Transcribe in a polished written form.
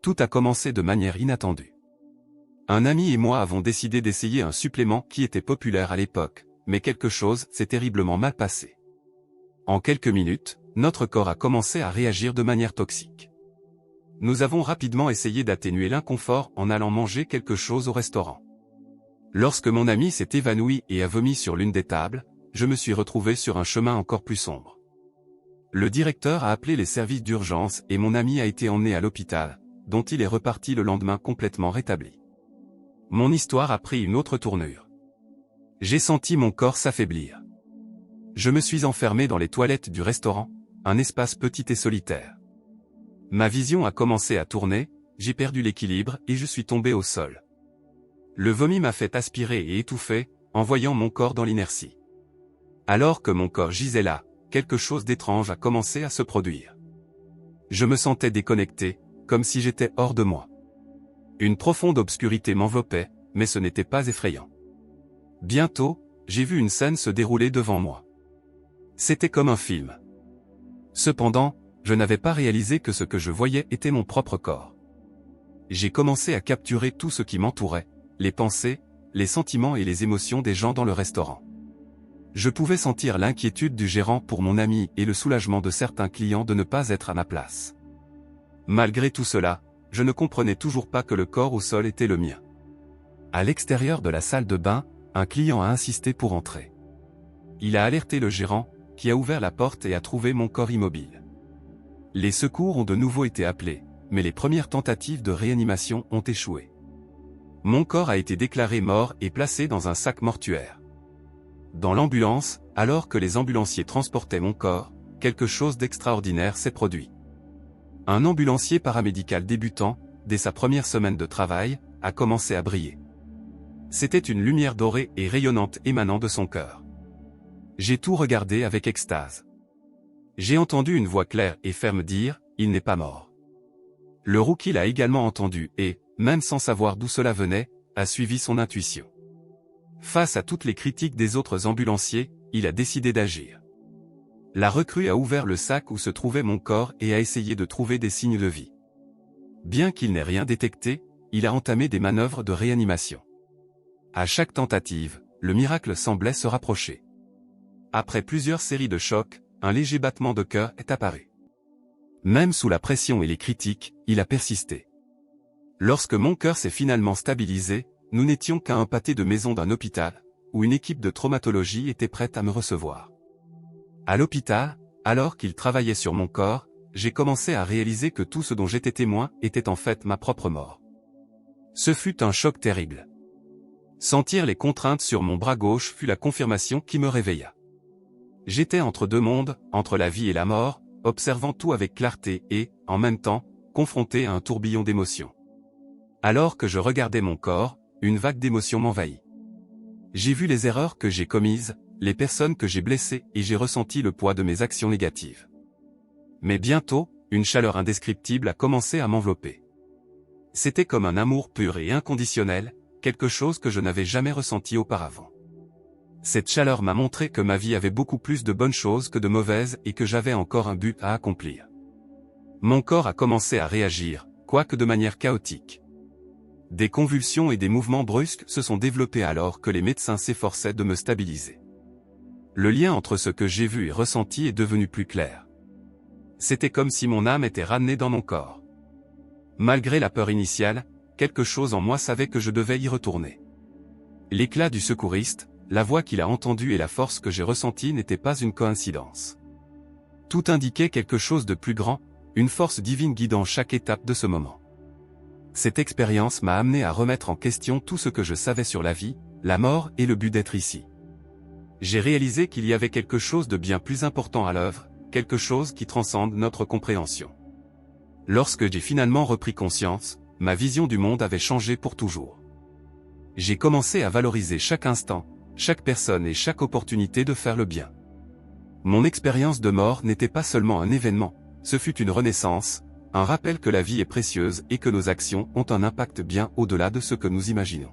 Tout a commencé de manière inattendue. Un ami et moi avons décidé d'essayer un supplément qui était populaire à l'époque, mais quelque chose s'est terriblement mal passé. En quelques minutes, notre corps a commencé à réagir de manière toxique. Nous avons rapidement essayé d'atténuer l'inconfort en allant manger quelque chose au restaurant. Lorsque mon ami s'est évanoui et a vomi sur l'une des tables, je me suis retrouvé sur un chemin encore plus sombre. Le directeur a appelé les services d'urgence et mon ami a été emmené à l'hôpital, dont il est reparti le lendemain complètement rétabli. Mon histoire a pris une autre tournure. J'ai senti mon corps s'affaiblir. Je me suis enfermé dans les toilettes du restaurant, un espace petit et solitaire. Ma vision a commencé à tourner, j'ai perdu l'équilibre et je suis tombé au sol. Le vomi m'a fait aspirer et étouffer, envoyant mon corps dans l'inertie. Alors que mon corps gisait là, quelque chose d'étrange a commencé à se produire. Je me sentais déconnecté, comme si j'étais hors de moi. Une profonde obscurité m'enveloppait, mais ce n'était pas effrayant. Bientôt, j'ai vu une scène se dérouler devant moi. C'était comme un film. Cependant, je n'avais pas réalisé que ce que je voyais était mon propre corps. J'ai commencé à capturer tout ce qui m'entourait, les pensées, les sentiments et les émotions des gens dans le restaurant. Je pouvais sentir l'inquiétude du gérant pour mon ami et le soulagement de certains clients de ne pas être à ma place. Malgré tout cela, je ne comprenais toujours pas que le corps au sol était le mien. À l'extérieur de la salle de bain, un client a insisté pour entrer. Il a alerté le gérant, qui a ouvert la porte et a trouvé mon corps immobile. Les secours ont de nouveau été appelés, mais les premières tentatives de réanimation ont échoué. Mon corps a été déclaré mort et placé dans un sac mortuaire. Dans l'ambulance, alors que les ambulanciers transportaient mon corps, quelque chose d'extraordinaire s'est produit. Un ambulancier paramédical débutant, dès sa première semaine de travail, a commencé à briller. C'était une lumière dorée et rayonnante émanant de son cœur. J'ai tout regardé avec extase. J'ai entendu une voix claire et ferme dire « Il n'est pas mort ». Le rookie l'a également entendu et, même sans savoir d'où cela venait, a suivi son intuition. Face à toutes les critiques des autres ambulanciers, il a décidé d'agir. La recrue a ouvert le sac où se trouvait mon corps et a essayé de trouver des signes de vie. Bien qu'il n'ait rien détecté, il a entamé des manœuvres de réanimation. À chaque tentative, le miracle semblait se rapprocher. Après plusieurs séries de chocs, un léger battement de cœur est apparu. Même sous la pression et les critiques, il a persisté. Lorsque mon cœur s'est finalement stabilisé, nous n'étions qu'à un pâté de maison d'un hôpital, où une équipe de traumatologie était prête à me recevoir. À l'hôpital, alors qu'il travaillait sur mon corps, j'ai commencé à réaliser que tout ce dont j'étais témoin était en fait ma propre mort. Ce fut un choc terrible. Sentir les contraintes sur mon bras gauche fut la confirmation qui me réveilla. J'étais entre deux mondes, entre la vie et la mort, observant tout avec clarté et, en même temps, confronté à un tourbillon d'émotions. Alors que je regardais mon corps, une vague d'émotions m'envahit. J'ai vu les erreurs que j'ai commises, les personnes que j'ai blessées et j'ai ressenti le poids de mes actions négatives. Mais bientôt, une chaleur indescriptible a commencé à m'envelopper. C'était comme un amour pur et inconditionnel, quelque chose que je n'avais jamais ressenti auparavant. Cette chaleur m'a montré que ma vie avait beaucoup plus de bonnes choses que de mauvaises et que j'avais encore un but à accomplir. Mon corps a commencé à réagir, quoique de manière chaotique. Des convulsions et des mouvements brusques se sont développés alors que les médecins s'efforçaient de me stabiliser. Le lien entre ce que j'ai vu et ressenti est devenu plus clair. C'était comme si mon âme était ramenée dans mon corps. Malgré la peur initiale, quelque chose en moi savait que je devais y retourner. L'éclat du secouriste, la voix qu'il a entendue et la force que j'ai ressentie n'étaient pas une coïncidence. Tout indiquait quelque chose de plus grand, une force divine guidant chaque étape de ce moment. Cette expérience m'a amené à remettre en question tout ce que je savais sur la vie, la mort et le but d'être ici. J'ai réalisé qu'il y avait quelque chose de bien plus important à l'œuvre, quelque chose qui transcende notre compréhension. Lorsque j'ai finalement repris conscience, ma vision du monde avait changé pour toujours. J'ai commencé à valoriser chaque instant, chaque personne et chaque opportunité de faire le bien. Mon expérience de mort n'était pas seulement un événement, ce fut une renaissance, un rappel que la vie est précieuse et que nos actions ont un impact bien au-delà de ce que nous imaginons.